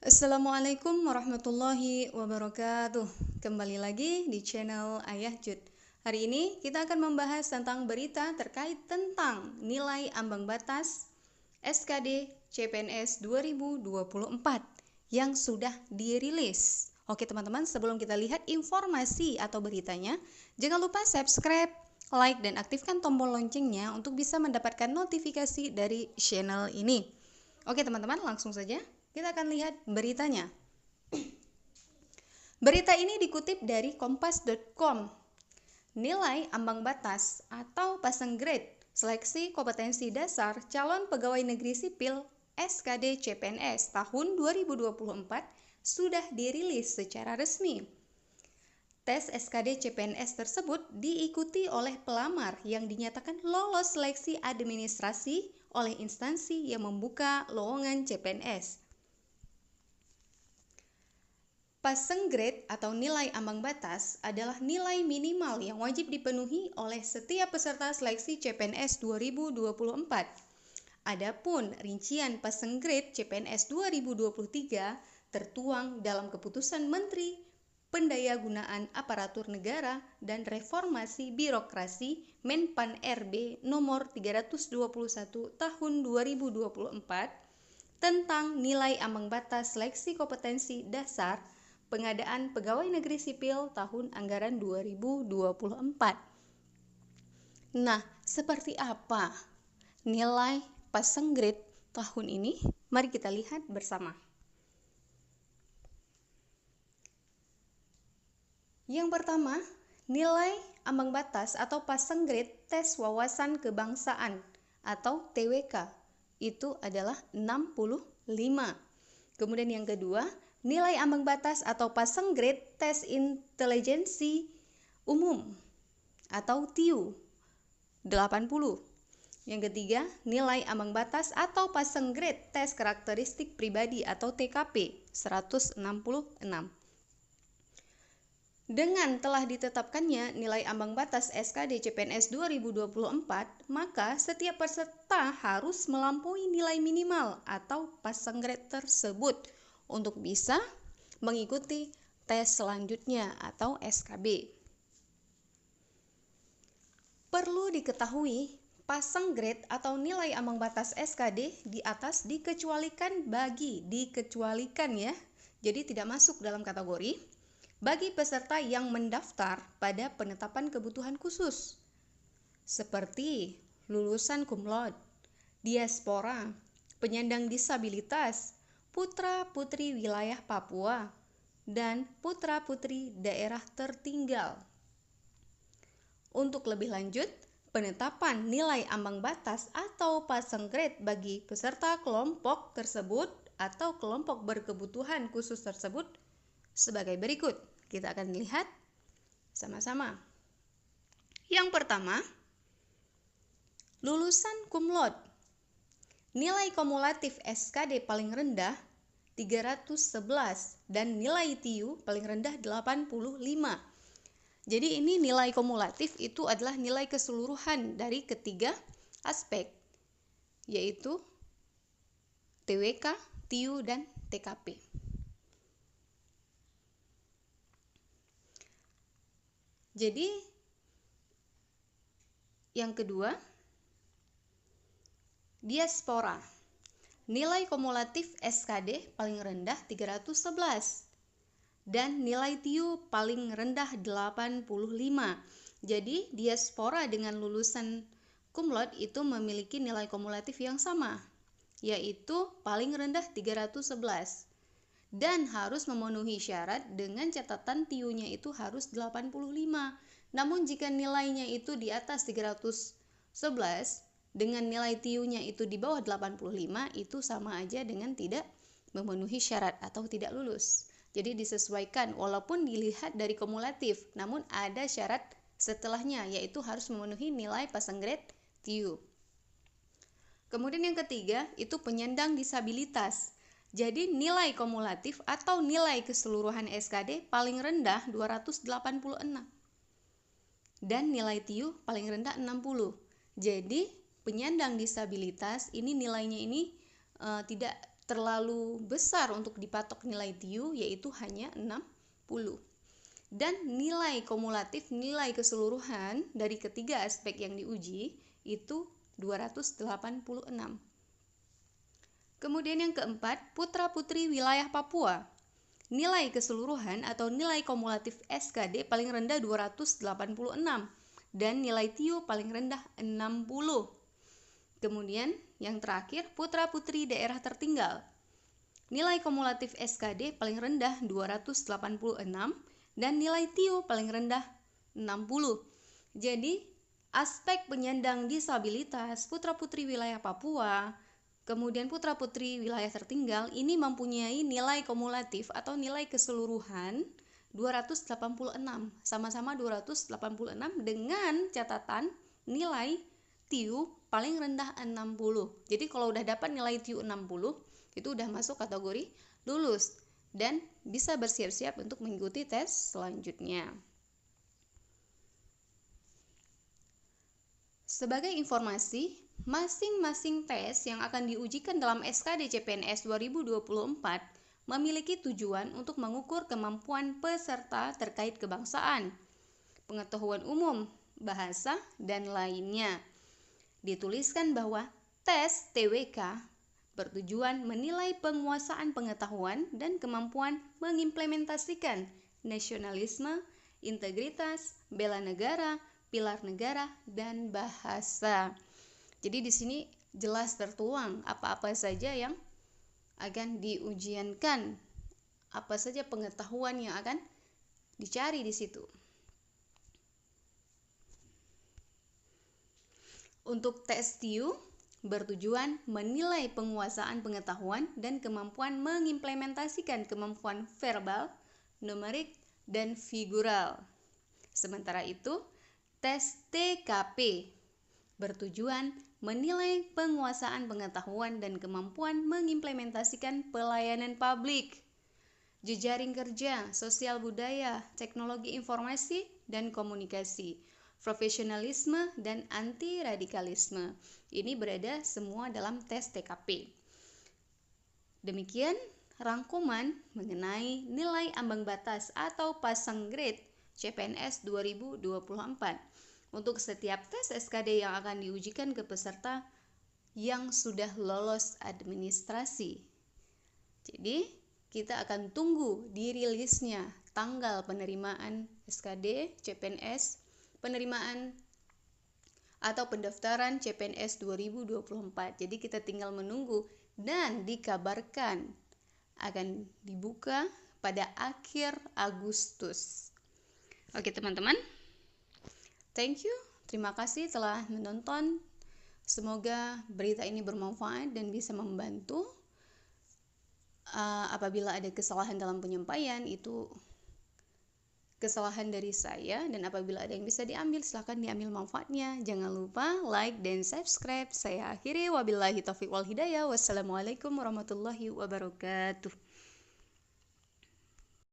Assalamualaikum warahmatullahi wabarakatuh. Kembali lagi di channel Ayah Jud. Hari ini kita akan membahas tentang berita terkait tentang nilai ambang batas SKD CPNS 2024 yang sudah dirilis. Oke teman-teman, sebelum kita lihat informasi atau beritanya, jangan lupa subscribe, like, dan aktifkan tombol loncengnya untuk bisa mendapatkan notifikasi dari channel ini. Oke teman-teman, langsung saja kita akan lihat beritanya. Berita ini dikutip dari kompas.com. Nilai ambang batas atau passing grade seleksi kompetensi dasar calon pegawai negeri sipil SKD CPNS tahun 2024 sudah dirilis secara resmi. Tes SKD CPNS tersebut diikuti oleh pelamar yang dinyatakan lolos seleksi administrasi oleh instansi yang membuka lowongan CPNS. Passing grade atau nilai ambang batas adalah nilai minimal yang wajib dipenuhi oleh setiap peserta seleksi CPNS 2024. Adapun rincian passing grade CPNS 2023 tertuang dalam keputusan Menteri Pendayagunaan Aparatur Negara dan Reformasi Birokrasi Menpan RB nomor 321 tahun 2024 tentang nilai ambang batas seleksi kompetensi dasar pengadaan pegawai negeri sipil tahun anggaran 2024. Nah, seperti apa nilai passing grade tahun ini? Mari kita lihat bersama. Yang pertama, nilai ambang batas atau passing grade tes wawasan kebangsaan atau TWK itu adalah 65. Kemudian yang kedua, nilai ambang batas atau passing grade tes intelijensi umum atau TIU 80. Yang ketiga, nilai ambang batas atau passing grade tes karakteristik pribadi atau TKP 166. Dengan telah ditetapkannya nilai ambang batas SKD CPNS 2024, maka setiap peserta harus melampaui nilai minimal atau passing grade tersebut untuk bisa mengikuti tes selanjutnya atau SKB. Perlu diketahui, passing grade atau nilai ambang batas SKD di atas dikecualikan ya. Jadi tidak masuk dalam kategori bagi peserta yang mendaftar pada penetapan kebutuhan khusus seperti lulusan cum laude, diaspora, penyandang disabilitas, putra-putri wilayah Papua, dan putra-putri daerah tertinggal. Untuk lebih lanjut, penetapan nilai ambang batas atau passing grade bagi peserta kelompok tersebut atau kelompok berkebutuhan khusus tersebut sebagai berikut. Kita akan lihat sama-sama. Yang pertama, lulusan cum laude. Nilai kumulatif SKD paling rendah 311 dan nilai TIU paling rendah 85. Jadi ini nilai kumulatif itu adalah nilai keseluruhan dari ketiga aspek, yaitu TWK, TIU, dan TKP. Jadi yang kedua, diaspora. Nilai kumulatif SKD paling rendah 311 dan nilai TIU paling rendah 85. Jadi diaspora dengan lulusan cum laude itu memiliki nilai kumulatif yang sama, yaitu paling rendah 311 dan harus memenuhi syarat dengan catatan TIU-nya itu harus 85. Namun jika nilainya itu di atas 311 dengan nilai TIU-nya itu di bawah 85, itu sama aja dengan tidak memenuhi syarat atau tidak lulus. Jadi disesuaikan walaupun dilihat dari kumulatif, namun ada syarat setelahnya, yaitu harus memenuhi nilai passing grade TIU. Kemudian yang ketiga, itu penyandang disabilitas. Jadi nilai kumulatif atau nilai keseluruhan SKD paling rendah 286 dan nilai TIU paling rendah 60. Jadi penyandang disabilitas ini nilainya ini tidak terlalu besar untuk dipatok nilai TIU, yaitu hanya 60. Dan nilai kumulatif, nilai keseluruhan dari ketiga aspek yang diuji itu 286. Kemudian yang keempat, putra-putri wilayah Papua. Nilai keseluruhan atau nilai kumulatif SKD paling rendah 286 dan nilai TIU paling rendah 60. Kemudian yang terakhir, putra-putri daerah tertinggal. Nilai kumulatif SKD paling rendah 286 dan nilai TIU paling rendah 60. Jadi, aspek penyandang disabilitas putra-putri wilayah Papua, kemudian putra-putri wilayah tertinggal ini mempunyai nilai kumulatif atau nilai keseluruhan 286, sama-sama 286 dengan catatan nilai TIU paling rendah 60. Jadi kalau udah dapat nilai TIU 60, itu udah masuk kategori lulus dan bisa bersiap-siap untuk mengikuti tes selanjutnya. Sebagai informasi, masing-masing tes yang akan diujikan dalam SKD CPNS 2024 memiliki tujuan untuk mengukur kemampuan peserta terkait kebangsaan, pengetahuan umum, bahasa, dan lainnya. Dituliskan bahwa tes TWK bertujuan menilai penguasaan pengetahuan dan kemampuan mengimplementasikan nasionalisme, integritas, bela negara, pilar negara, dan bahasa. Jadi di sini jelas tertuang apa-apa saja yang akan diujiankan, apa saja pengetahuan yang akan dicari di situ. Untuk tes TIU bertujuan menilai penguasaan pengetahuan dan kemampuan mengimplementasikan kemampuan verbal, numerik, dan figural. Sementara itu, tes TKP bertujuan menilai penguasaan pengetahuan dan kemampuan mengimplementasikan pelayanan publik, jejaring kerja, sosial budaya, teknologi informasi dan komunikasi, profesionalisme, dan anti-radikalisme. Ini berada semua dalam tes TKP. Demikian rangkuman mengenai nilai ambang batas atau passing grade CPNS 2024 untuk setiap tes SKD yang akan diujikan ke peserta yang sudah lolos administrasi. Jadi, kita akan tunggu dirilisnya tanggal penerimaan SKD CPNS, penerimaan atau pendaftaran CPNS 2024. Jadi kita tinggal menunggu dan dikabarkan akan dibuka pada akhir Agustus. Oke teman-teman, thank you, terima kasih telah menonton. Semoga berita ini bermanfaat dan bisa membantu. Apabila ada kesalahan dalam penyampaian, itu kesalahan dari saya, dan apabila ada yang bisa diambil, silahkan diambil manfaatnya. Jangan lupa like dan subscribe. Saya akhiri, wabillahi taufiq wal hidayah. Wassalamualaikum warahmatullahi wabarakatuh.